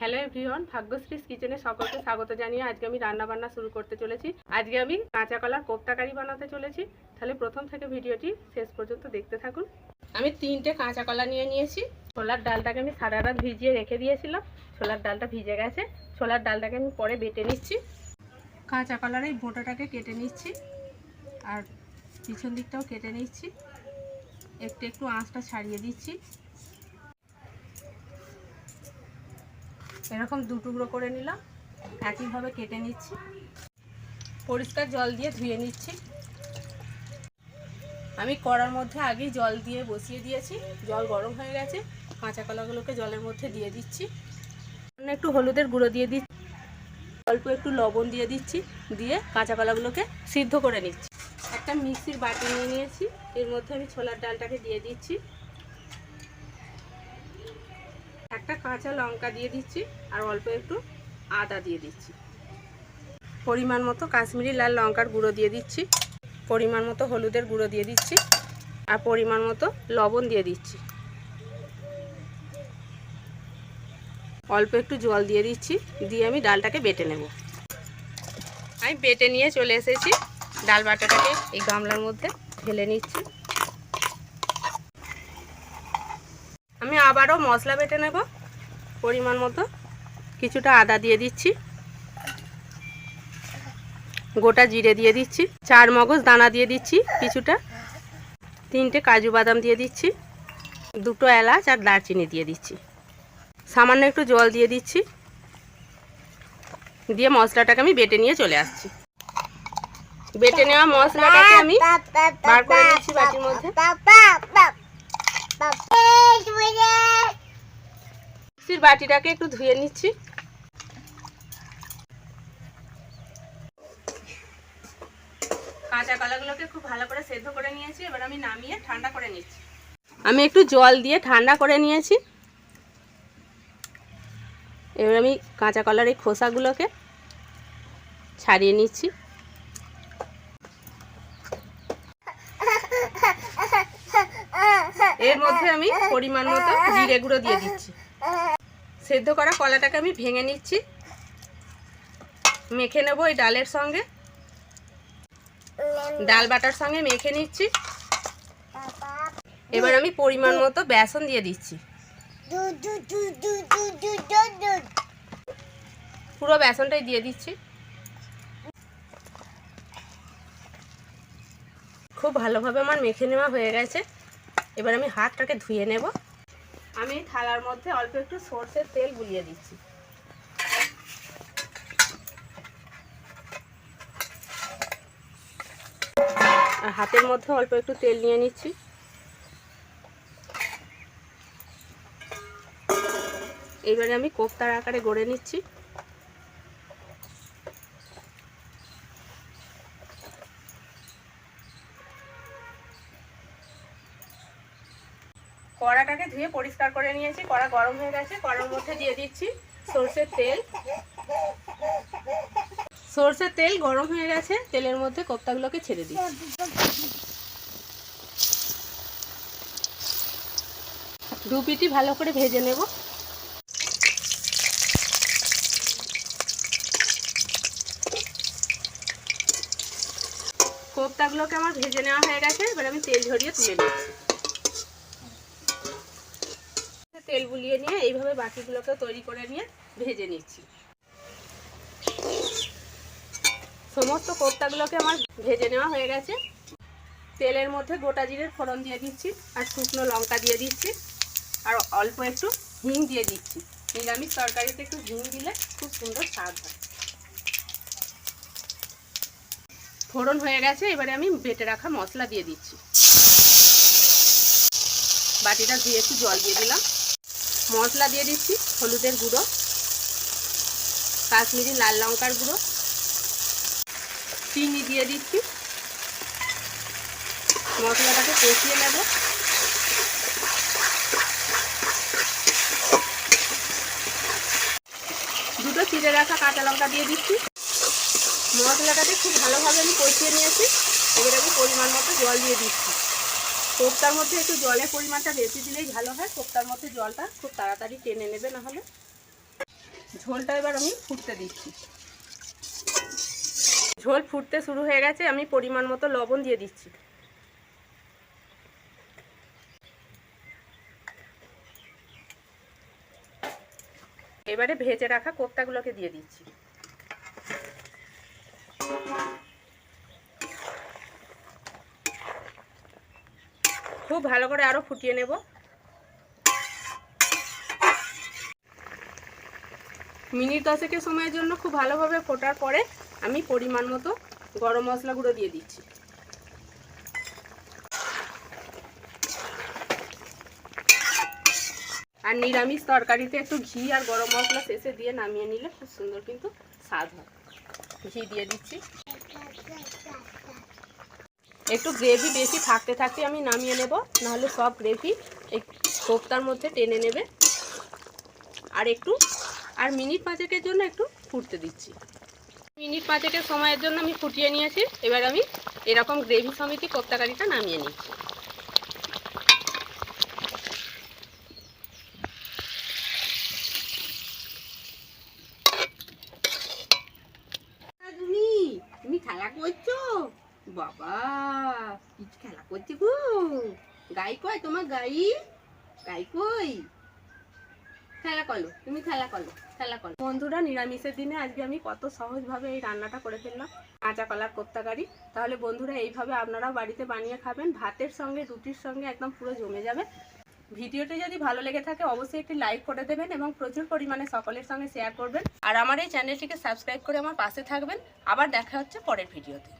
Hello everyone, ভাগ্যশ্রীস কিচেনে সকলকে স্বাগত জানিয়ে আজকে আমি রান্না বান্না শুরু করতে চলেছি। আজকে আমি কাঁচা কলার কোপ্তা কারি বানাতে চলেছি। তাহলে প্রথম থেকে ভিডিওটি শেষ পর্যন্ত দেখতে থাকুন। আমি 3টে কাঁচা কলা নিয়ে নিয়েছি। ছোলার ডালটাকে আমি সারা রাত ভিজিয়ে রেখে দিয়েছিলাম। ছোলার ডালটা ভিজে গেছে। ছোলার ডালটাকে আমি পরে বেটে নিচ্ছি। কাঁচা কলার এই বোঁটাটাকে কেটে নিচ্ছি আর পিছন দিকটাও কেটে নিচ্ছি। একটু একটু আঁচটা ছাড়িয়ে দিচ্ছি। এরকম দু টুকরো করে নিলাম, একইভাবে কেটে নিচ্ছি। পরিষ্কার জল দিয়ে ধুয়ে নিচ্ছি। আমি কড়ার মধ্যে আগেই জল দিয়ে বসিয়ে দিয়েছি। জল গরম হয়ে গেছে। কাঁচা কলাগুলোকে জলের মধ্যে দিয়ে দিচ্ছি। একটু হলুদের গুঁড়ো দিয়ে দিচ্ছি, অল্প একটু লবণ দিয়ে দিচ্ছি, দিয়ে কাঁচা কলাগুলোকে সিদ্ধ করে নিচ্ছি। একটা মিক্সির বাটি নিয়ে নিয়েছি, এর মধ্যে আমি ছোলার ডালটাকে দিয়ে দিচ্ছি। একটা কাঁচা লঙ্কা দিয়ে দিচ্ছি আর অল্প একটু আদা দিয়ে দিচ্ছি। পরিমাণ মতো কাশ্মীরি লাল লঙ্কার গুঁড়ো দিয়ে দিচ্ছি, পরিমাণ মতো হলুদের গুঁড়ো দিয়ে দিচ্ছি আর পরিমাণ মতো লবণ দিয়ে দিচ্ছি। অল্প একটু জল দিয়ে দিচ্ছি, দিয়ে আমি ডালটাকে বেটে নেব। আমি বেটে নিয়ে চলে এসেছি। ডাল বাটাটাকে এই গামলার মধ্যে ঢেলে নিচ্ছি। আমি আবারও মশলা বেটে নেব। পরিমাণ মতো কিছুটা আদা দিয়ে দিচ্ছি, গোটা জিরে দিয়ে দিচ্ছি, 4 মগজ দানা দিয়ে দিচ্ছি কিছুটা, 3টে কাজু বাদাম দিয়ে দিচ্ছি, 2টো এলাচ আর দারচিনি দিয়ে দিচ্ছি। সামান্য একটু জল দিয়ে দিচ্ছি, দিয়ে মশলাটাকে আমি বেটে নিয়ে চলে আসছি। বেটে নেওয়া মশলাটাকে আমি বার করে নিচ্ছি বাটির মধ্যে। মিক্সির বাটিটাকে একটু ধুয়ে নিচ্ছি। কাঁচা কলাগুলোকে খুব ভালো করে সেদ্ধ করে নিয়েছি। এবার আমি নামিয়ে ঠান্ডা করে নিচ্ছি। আমি একটু জল দিয়ে ঠান্ডা করে নিয়েছি। এবার আমি কাঁচা কলার এই খোসাগুলোকে ছাড়িয়ে নিচ্ছি। এর মধ্যে আমি পরিমাণ মতো জিরে গুঁড়ো দিয়ে দিচ্ছি। সেদ্ধ করা কলাটাকে আমি ভেঙে নিচ্ছি, মেখে নেব এই ডালের সঙ্গে। ডাল বাটার সঙ্গে মেখে নিচ্ছি। এবার আমি পরিমাণ মতো বেসন দিয়ে দিচ্ছি। পুরো বেসনটাই দিয়ে দিচ্ছি। খুব ভালোভাবে আমার মেখে নেওয়া হয়ে গেছে। এবার আমি হাতটাকে ধুয়ে নেব। আমি থালার মধ্যে অল্প একটু সরষের তেল গুলিয়ে দিচ্ছি। আর হাতের মধ্যে অল্প একটু তেল নিয়ে নিচ্ছি। এবারে আমি কোপ্তার আকারে গড়ে নিচ্ছি। কড়াটাকে ধুয়ে পরিষ্কার করে নিয়েছি। কড়া গরম হয়ে গেছে। কড়ার মধ্যে দিয়ে দিচ্ছি সরষের তেল। সরষের তেল গরম হয়ে গেছে। তেলের মধ্যে কোপ্তাগুলোকে ছেড়ে দিচ্ছি। দু পিটি ভালো করে ভেজে নেব। কোপ্তাগুলোকে আমার ভেজে নেওয়া হয়ে গেছে। এবার আমি তেল ঝরিয়ে তুলে নিচ্ছি। তেল বুলিয়ে নিয়ে এইভাবে বাকিগুলোকে তৈরি করে নিয়ে ভেজে নিচ্ছি। সমস্ত কোপ্তাগুলোকে আমার ভেজে নেওয়া হয়ে গেছে। তেলের মধ্যে গোটা জিরের ফোড়ন দিয়ে দিচ্ছি আর শুকনো লঙ্কা দিয়ে দিচ্ছি আর অল্প একটু হিং দিয়ে দিচ্ছি। নিরামিষ তরকারিতে একটু হিং দিলে খুব সুন্দর স্বাদ হয়। ফোড়ন হয়ে গেছে। এবারে আমি বেটে রাখা মশলা দিয়ে দিচ্ছি। বাটিটা ধুয়ে একটু জল দিয়ে দিলাম। মশলা দিয়ে দিচ্ছি হলুদের গুঁড়ো, কাশ্মীরি লাল লঙ্কার গুঁড়ো, চিনি দিয়ে দিচ্ছি। মশলাটাকে কষিয়ে নেব। দুটো চিড়ে রাখা কাঁচা লঙ্কা দিয়ে দিচ্ছি। মশলাটাকে খুব ভালোভাবে আমি কষিয়ে নিয়েছি। এবার আমি পরিমাণ মতো জল দিয়ে দিচ্ছি। কোপ্তার মধ্যে একটু জলের পরিমাণটা বেশি দিলেই ভালো হয়। কোপ্তার মধ্যে জলটা খুব তাড়াতাড়ি টেনে নেবে, না হলে ঝোলটা এবার আমি ফুটতে দিচ্ছি। ঝোল ফুটতে শুরু হয়ে গেছে, আমি পরিমাণ মতো লবণ দিয়ে দিচ্ছি। এবারে ভেজে রাখা কোপ্তাগুলোকে দিয়ে দিচ্ছি। খুব ভালো করে আরো ফুটিয়ে নেব। মিনিট 10 সময়ের জন্য খুব ভালোভাবে ফোটার পরে আমি পরিমাণ মতো গরম মশলা গুঁড়ো দিয়ে দিচ্ছি। আর নিরামিষ তরকারিতে একটু ঘি আর গরম মশলা শেষে দিয়ে নামিয়ে নিলে খুব সুন্দর কিন্তু স্বাদ হয়। ঘি দিয়ে দিচ্ছি। একটু গ্রেভি বেশি থাকতে থাকতে আমি নামিয়ে নেব, নাহলে সব গ্রেভি এই কোপ্তার মধ্যে টেনে নেবে। আর মিনিট 5 জন্য একটু ফুটতে দিচ্ছি। মিনিট 5 সময়ের জন্য আমি ফুটিয়ে নিয়েছি। এবার আমি এরকম গ্রেভি সমেত কোপ্তা কারিটা নামিয়ে নিচ্ছি। তুমি খেলা করছো বাবা? কি খেলা করছি গো? গাই কই তোমার? গাই গাই কই? খেলা করো, তুমি খেলা করো, খেলা করো। বন্ধুরা, নিরামিষের দিনে আজকে আমি কত সহজভাবে এই রান্নাটা করে ফেললাম, কাঁচা কলার কোপ্তা কারি। তাহলে বন্ধুরা, এইভাবে আপনারাও বাড়িতে বানিয়ে খাবেন, ভাতের সঙ্গে রুটির সঙ্গে একদম পুরো জমে যাবে। ভিডিওটি যদি ভালো লেগে থাকে অবশ্যই একটি লাইক করে দেবেন এবং প্রচুর পরিমাণে সকলের সঙ্গে শেয়ার করবেন। আর আমার এই চ্যানেলটিকে সাবস্ক্রাইব করে আমার পাশে থাকবেন। আবার দেখা হচ্ছে পরের ভিডিওতে।